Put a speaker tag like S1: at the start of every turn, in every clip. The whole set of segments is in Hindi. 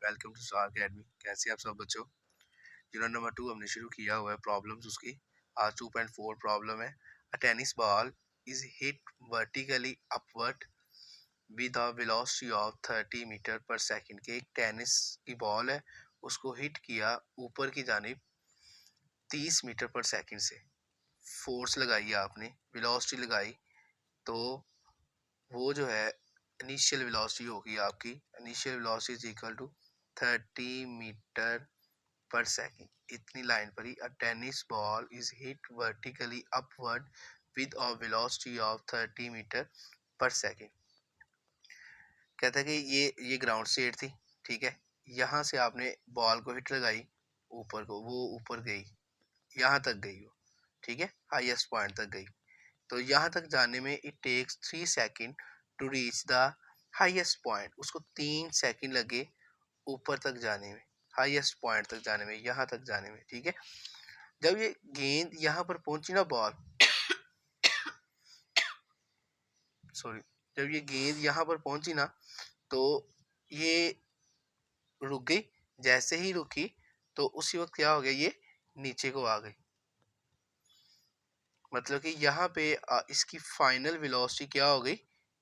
S1: Welcome to star academy. कैसे आप सब बच्चों? यूनिट नंबर 2 हमने शुरू किया हुआ है प्रॉब्लम्स उसकी। आज 2.4 प्रॉब्लम है। A tennis ball is hit vertically upward with a velocity of 30 metre per second. के एक टेनिस की बॉल है, उसको हिट किया ऊपर की जानिब 30 मीटर पर सेकंड से। फोर्स लगाई आपने, वेलोसिटी लगाई, तो वो जो है इनिशियल वेलोसिटी होगी आपकी। Initial velocity is equal to 30 metre per second. इतनी लाइन पर ही a tennis ball is hit vertically upward with a velocity of 30 metre per second. कहता है कि ये ग्राउंड स्टेट थी, ठीक है। यहाँ से आपने बॉल को हिट लगाई ऊपर को, वो ऊपर गई, यहाँ तक गई वो, ठीक है, हाईएस्ट पॉइंट तक गई। तो यहाँ तक जाने में it takes 3 second to reach the highest point. उसको 3 सेकंड लगे ऊपर तक जाने में, हाईएस्ट पॉइंट तक जाने में, यहाँ तक जाने में, ठीक है। जब ये गेंद यहाँ पर पहुंची ना, बॉल सॉरी, जब ये गेंद यहाँ पर पहुंची ना, तो ये रुक गई। जैसे ही रुकी तो उसी वक्त क्या हो गया, ये नीचे को आ गई। मतलब कि यहाँ पे इसकी फाइनल वेलोसिटी क्या हो गई,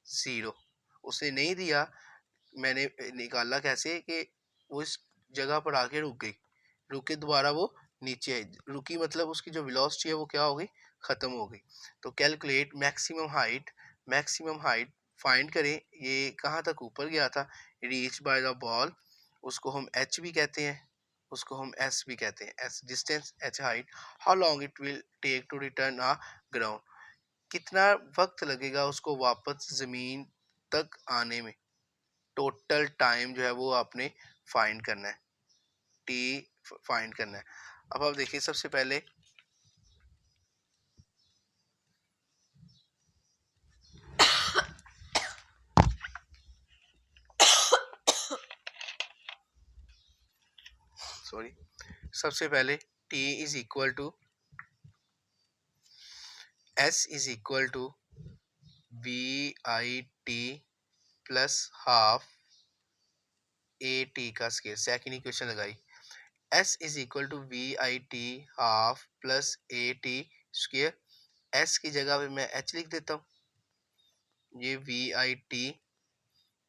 S1: 0। उसे नहीं दिया, मैंने निकाला कैसे कि वो इस जगह पर आके रुक गई, रुक के दोबारा वो नीचे आई। रुकी मतलब उसकी जो वेलोसिटी है वो क्या हो गई, खत्म हो गई। तो कैलकुलेट मैक्सिमम हाइट फाइंड करें। ये कहाँ तक ऊपर गया था, रीच बाय द बॉल, उसको हम एच भी कहते हैं, उसको हम एस भी कहते हैं। S distance, H height. How long it will take to return a ground, कितना वक्त लगेगा उसको वापस जमीन तक आने में। टोटल टाइम जो है वो आपने फाइंड करना है, टी फाइंड करना है। अब आप देखिए, सबसे पहले सबसे पहले T is equal to S is equal to V I T plus half A T का स्केयर। सेकेंड इक्वेशन लगाई, S is equal to V I T half plus A T square. S की जगह पे मैं एच लिख देता हूँ, ये वी आई टी,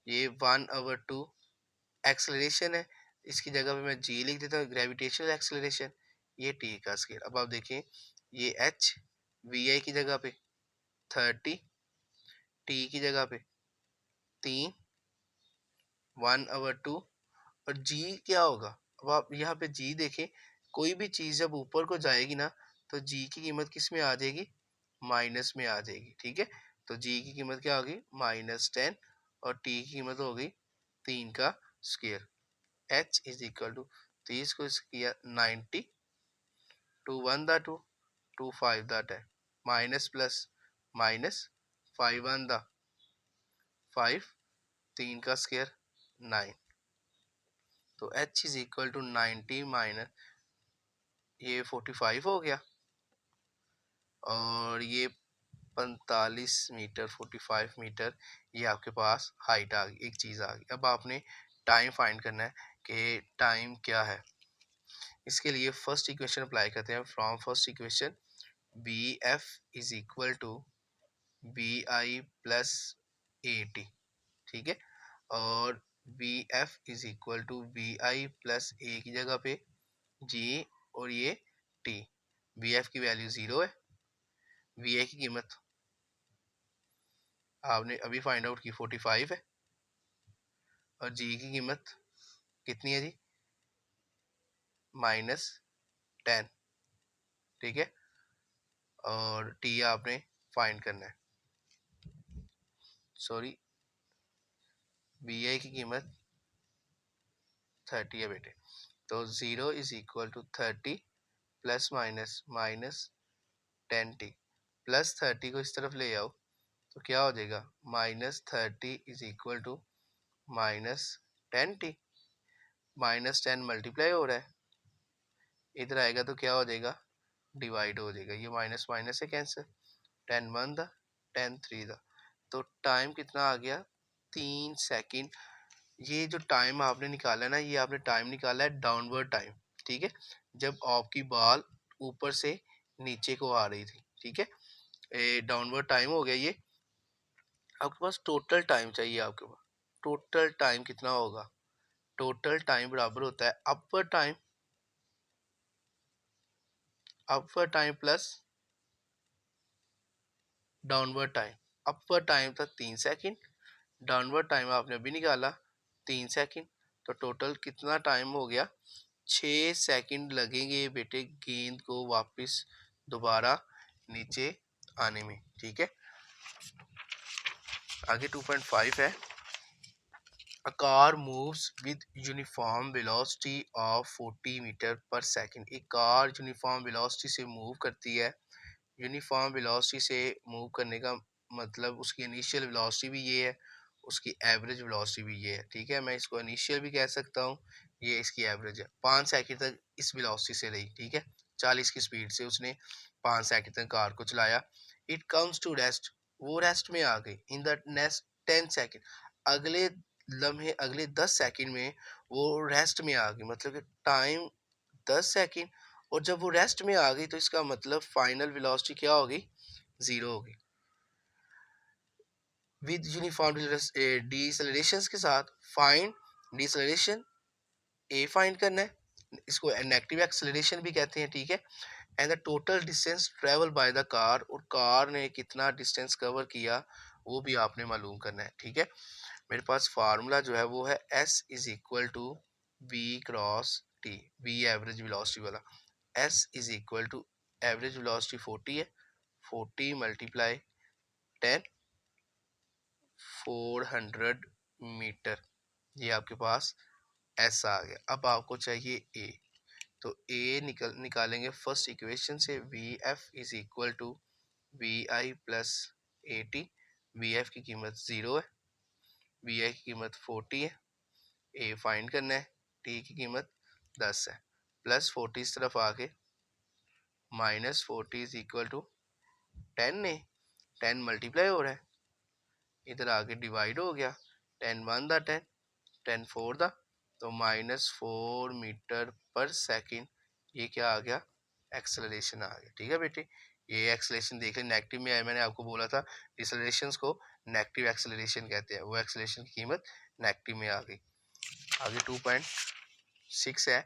S1: ये 1/2 एक्सेलरेशन है, इसकी जगह पे मैं जी लिख देता हूँ, ग्रेविटेशनल एक्सेलरेशन, ये टी का स्केयर। अब आप देखें, ये एच वी आई की जगह पे 30, टी की जगह पे 3, 1/2, और जी क्या होगा। अब आप यहाँ पे जी देखें, कोई भी चीज़ जब ऊपर को जाएगी ना, तो जी की कीमत किस में आ जाएगी, माइनस में आ जाएगी, ठीक है। तो जी की कीमत क्या होगी, -10, और टी की कीमत हो गई 3 का square. H is equal to 30 को किया 90, 2 1 दा 2, 2 5 दा 10, माइनस प्लस माइनस, 5 1 दा 5, 3 का स्क्वायर 9। तो h is equal to 90 minus ये 45 हो गया, और ये 45 मीटर, 45 मीटर, ये आपके पास हाइट आ गई, एक चीज़ आ गई। अब आपने टाइम फाइंड करना है कि टाइम क्या है। इसके लिए फर्स्ट इक्वेशन अप्लाई करते हैं। From first equation B F is equal to B I plus A T, ठीक है। और B F is equal to B I plus A की जगह पे जी, और ये टी। बी एफ की वैल्यू 0 है, वी आई की कीमत आपने अभी फाइंड आउट की 45 है, और जी की कीमत कितनी है जी, -10, ठीक है। और टी आपने फाइंड करना है, सॉरी, बी आई की कीमत 30 है बेटे। तो 0 is equal to 30 plus minus -10t, plus 30 को इस तरफ ले आओ तो क्या हो जाएगा, -30 is equal to -10t। -10 multiply हो रहा है, इधर आएगा तो क्या हो जाएगा, डिवाइड हो जाएगा। ये माइनस माइनस से कैंसिल, 10 1 दा 10 3 दा। तो टाइम कितना आ गया, 3 सेकंड ये जो टाइम आपने निकाला है ना, ये आपने टाइम निकाला है डाउनवर्ड टाइम, ठीक है, जब आपकी बॉल ऊपर से नीचे को आ रही थी, ठीक है, डाउनवर्ड टाइम हो गया ये। आपके पास टोटल टाइम चाहिए, आपके पास टोटल टाइम कितना होगा? टोटल टाइम बराबर होता है upward time plus downward time. Upward time था 3 सेकंड, डाउनवर्ड टाइम आपने अभी निकाला 3 सेकंड, तो टोटल कितना टाइम हो गया? 6 सेकंड लगेंगे बेटे गेंद को वापस दोबारा नीचे आने में, ठीक है। आगे 2.5 है, A car moves with uniform velocity of 40 metre per second. एक कार यूनिफॉर्म वेलोसिटी से मूव करती है। यूनिफॉर्म वेलोसिटी से मूव करने का मतलब उसकी इनिशियल वेलोसिटी भी ये है, उसकी एवरेज वेलोसिटी भी ये है, ठीक है। मैं इसको इनिशियल भी कह सकता हूँ, ये इसकी एवरेज है। 5 सेकंड तक इस वेलोसिटी से रही, ठीक है, 40 की स्पीड से उसने 5 सेकंड तक कार को चलाया। इट कम्स टू रेस्ट, वो रेस्ट में आ गई। इन द नेक्स्ट 10 सेकंड, अगले लम्हे, अगले 10 सेकंड में वो रेस्ट में आ गई, मतलब कि टाइम 10 सेकंड। और जब वो रेस्ट में आ गई तो इसका मतलब फाइनल वेलोसिटी क्या होगी? 0 होगी। विद यूनिफॉर्म डिसलेरेशन के साथ फाइंड डिसलेरेशन, ए फाइंड करना है, इसको नेगेटिव एक्सेलरेशन भी कहते हैं, ठीक है। And the total distance travel by the car, और कार ने कितना डिस्टेंस कवर किया वो भी आपने मालूम करना है, ठीक है। मेरे पास फार्मूला जो है वो है S is equal to V cross T, V average velocity वाला। S is equal to average velocity 40 है, 40 मल्टीप्लाई 10, 400 मीटर, ये आपके पास S आ गया। अब आपको चाहिए A, तो A निकालेंगे फर्स्ट इक्वेशन से। V F is equal to V I plus A T. V F की कीमत 0 है, वी आई की कीमत 40 है, ए फाइंड करना है, टी की कीमत 10 है। प्लस 40 इस तरफ आके माइनस 40 इज इक्वल टू 10 ने 10 मल्टीप्लाई हो रहा है, इधर आके डिवाइड हो गया, 10 1 दा 10, 10 4 दा, तो -4 मीटर पर सेकंड, ये क्या आ गया? एक्सेलरेशन आ गया, ठीक है बेटे। ये एक्सेलरेशन देख लें, नेगेटिव में आया, मैंने आपको बोला था डिसलेरेशन को नेगेटिव एक्सेलरेशन कहते हैं, वो एक्सेलरेशन की कीमत नेगेटिव में आ गई। आगे 2.6 है,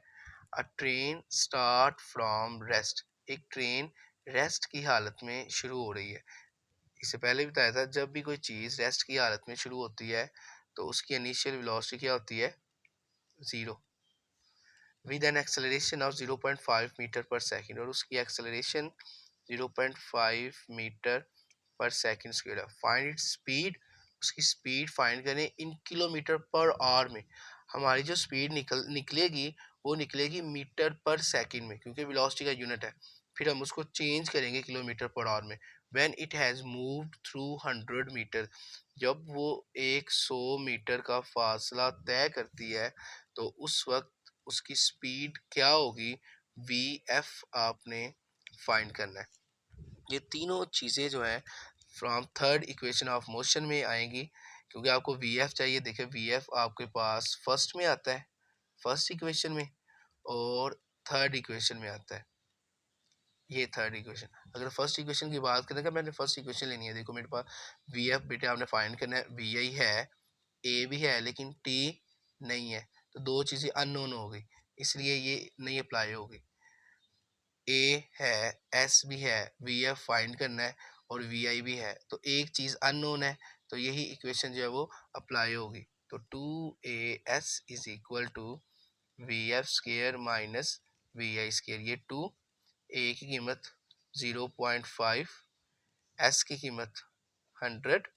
S1: अ ट्रेन स्टार्ट फ्रॉम रेस्ट, एक ट्रेन रेस्ट की हालत में शुरू हो रही है। इससे पहले भी बताया था, जब भी कोई चीज़ रेस्ट की हालत में शुरू होती है तो उसकी इनिशियल वेलोसिटी क्या होती है? 0, with an acceleration of 0.5 metre per second, और उसकी acceleration 0.5 metre per second square है। फाइंड इट्स स्पीड, उसकी स्पीड फाइंड करें इन किलोमीटर पर आवर में। हमारी जो स्पीड निकलेगी वो निकलेगी मीटर पर सेकंड में, क्योंकि वेलोसिटी का यूनिट है। फिर हम उसको चेंज करेंगे किलोमीटर पर आवर में। When it has moved through 100 metre, जब वो 100 मीटर का फासला तय करती है तो उस वक्त उसकी स्पीड क्या होगी? वी एफ आपने फाइंड करना है। ये तीनों चीज़ें जो हैं from third equation of motion में आएंगी, क्योंकि आपको वी एफ चाहिए। देखिए वी एफ आपके पास फर्स्ट में आता है, फर्स्ट इक्वेशन में, और थर्ड इक्वेशन में आता है, ये थर्ड इक्वेशन। अगर फर्स्ट इक्वेशन की बात करें, मैंने फर्स्ट इक्वेशन लेनी है, देखो मेरे पास वी एफ बेटे आपने फाइंड करना है, वी आई है, ए भी है, लेकिन टी नहीं है, तो दो चीज़ें अननोन हो गई, इसलिए ये नहीं अप्लाई होगी। ए है, एस भी है, वी एफ फाइंड करना है, और वी आई भी है, तो एक चीज़ अननोन है, तो यही इक्वेशन जो है वो अप्लाई होगी। तो 2as is equal to V F square minus V I square. ये 2, ए की कीमत 0.5, एस की कीमत 100,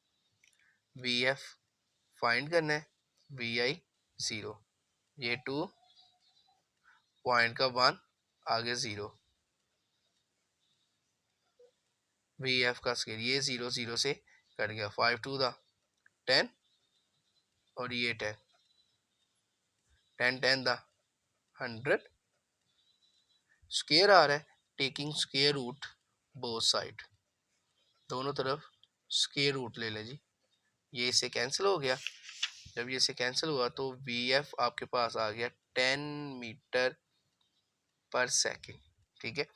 S1: वी एफ फाइंड करना है, वी आई 0, ये 2 पॉइंट का 1, आगे 0, वी एफ का स्केयर, ये 0 0 से कट गया, 5 2 दा 10, और ये 10, 10 10 दा 100, स्केयर आ रहा है, taking square root both side, दोनों तरफ स्केयर रूट ले ले जी, ये इससे कैंसिल हो गया, जब ये से कैंसिल हुआ तो VF आपके पास आ गया 10 मीटर पर सेकेंड। ठीक है,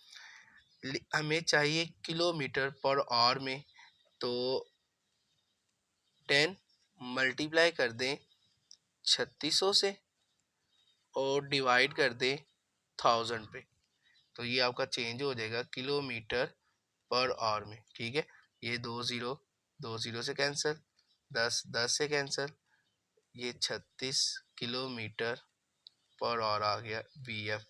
S1: हमें चाहिए किलोमीटर पर आवर में, तो 10 मल्टीप्लाई कर दें 3600 से और डिवाइड कर दें 1000 पे, तो ये आपका चेंज हो जाएगा किलोमीटर पर आवर में। ठीक है, ये दो जीरो से कैंसिल, 10 से कैंसिल, ये 36 किलोमीटर पर आवर आ गया VF।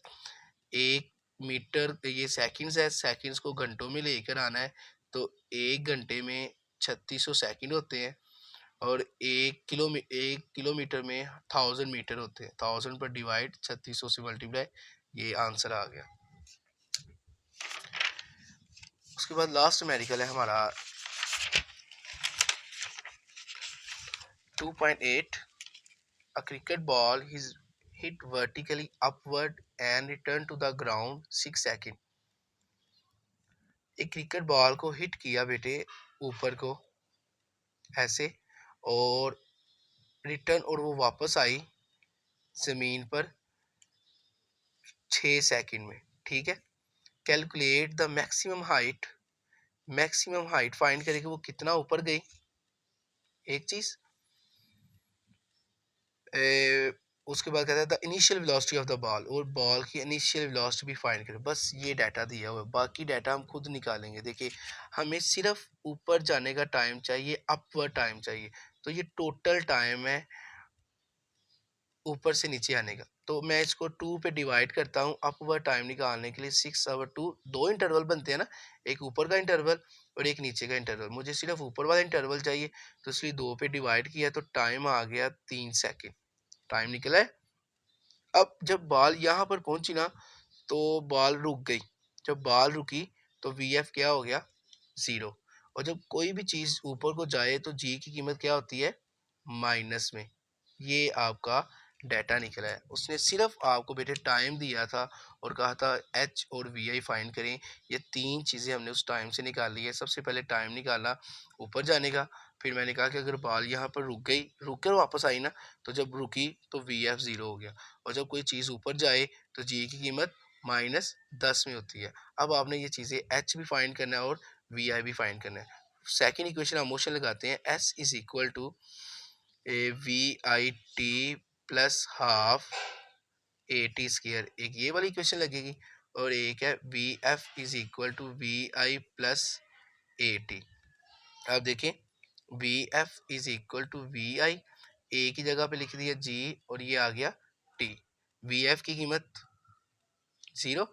S1: एक मीटर ये सेकंड्स है, सेकंड्स को घंटों में लेकर आना है, तो एक घंटे में 3600 सेकंड होते हैं, और एक किलोमीटर में 1000 मीटर होते हैं। 1000 पर डिवाइड 3600 से मल्टीप्लाई, ये आंसर आ गया। उसके बाद लास्ट मेडिकल है हमारा 2.8। A cricket ball is hit vertically upward and return to the ground 6 second. एक क्रिकेट बॉल को हिट किया बेटे ऊपर को ऐसे, और रिटर्न और वो वापस आई जमीन पर 6 सेकंड में। ठीक है, calculate the maximum height, maximum height find करें कि वो कितना ऊपर गई। एक चीज उसके बाद कहता है the initial velocity of the ball, और बॉल की इनिशियल वेलोसिटी भी फाइंड करें। बस ये डाटा दिया हुआ है, बाकी डाटा हम खुद निकालेंगे। देखिए, हमें सिर्फ ऊपर जाने का टाइम चाहिए, अपवर्ड टाइम चाहिए, तो ये टोटल टाइम है ऊपर से नीचे आने का। तो मैं इसको 2 पे डिवाइड करता हूँ अपवर्ड टाइम निकालने के लिए। 6 और 2 दो इंटरवल बनते हैं ना, एक ऊपर का इंटरवल और एक नीचे का इंटरवल। मुझे सिर्फ ऊपर वाला इंटरवल चाहिए, तो इसलिए 2 पे डिवाइड किया, तो टाइम आ गया 3 सेकेंड, टाइम निकला है। अब जब बॉल यहाँ पर पहुंची ना, तो बॉल रुक गई। जब बॉल रुकी तो VF क्या हो गया, 0। और जब कोई भी चीज ऊपर को जाए तो G की कीमत क्या होती है, माइनस में। ये आपका डाटा निकला है। उसने सिर्फ आपको बेटे टाइम दिया था और कहा था H और VI फाइंड करें। ये तीन चीज़ें हमने उस टाइम से निकाली है। सबसे पहले टाइम निकाला ऊपर जाने का, फिर मैंने कहा कि अगर बॉल यहाँ पर रुक गई, रुक कर वापस आई ना, तो जब रुकी तो VF 0 हो गया। और जब कोई चीज़ ऊपर जाए तो G की कीमत -10 में होती है। अब आपने ये चीज़ें H भी फाइंड करना है और VI भी फाइंड करना है। सेकेंड इक्वेशन हम मोशन लगाते हैं, S is equal to VIT plus half AT square, एक ये वाली इक्वेशन लगेगी, और एक है VF is equal to VI plus AT। अब देखें, VF is equal to VI, A की जगह पे लिख दिया G और ये आ गया T। VF की कीमत 0,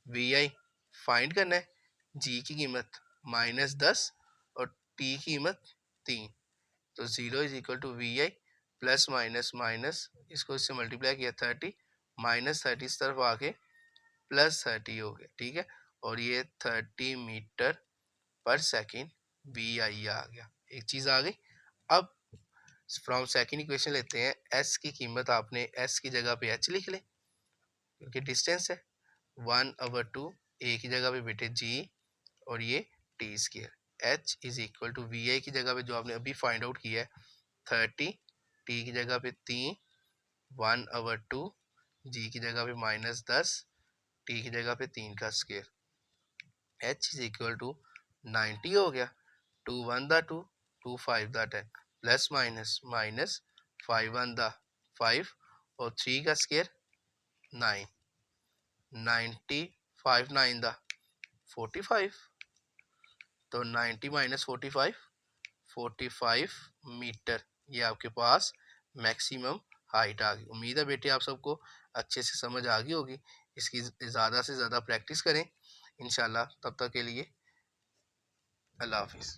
S1: VI फाइंड करना है, G की कीमत -10 और T की कीमत 3। तो 0 is equal to VI plus minus minus, इसको इससे मल्टीप्लाई किया 30, -30 इस तरफ आके +30 हो गया। ठीक है, और ये 30 मीटर पर सेकेंड VI आ गया। एक चीज आ गई। अब फ्रॉम सेकेंड इक्वेशन लेते हैं, S की कीमत आपने S की जगह पे H लिख ले, क्योंकि डिस्टेंस है। 1/2, A की जगह पे बेटे G और ये T square. H is equal to VI की जगह पे जो आपने अभी फाइंड आउट किया है 30, T की जगह पे 3, 1/2, G की जगह पे -10, T की जगह पे 3 का square. H is equal to 90 हो गया। 2 1 दा 2, 2 5 दा 10, प्लस माइनस माइनस 5 1 दा 5 और 3 का स्क्वायर 9, 90 5 9 दा 45, तो 90 - 45 45 मीटर, ये आपके पास मैक्सिमम हाइट आ गई। उम्मीद है बेटे आप सबको अच्छे से समझ आ गई होगी। इसकी ज़्यादा से ज़्यादा प्रैक्टिस करें इंशाल्लाह। तब तक के लिए अल्लाह हाफिज़।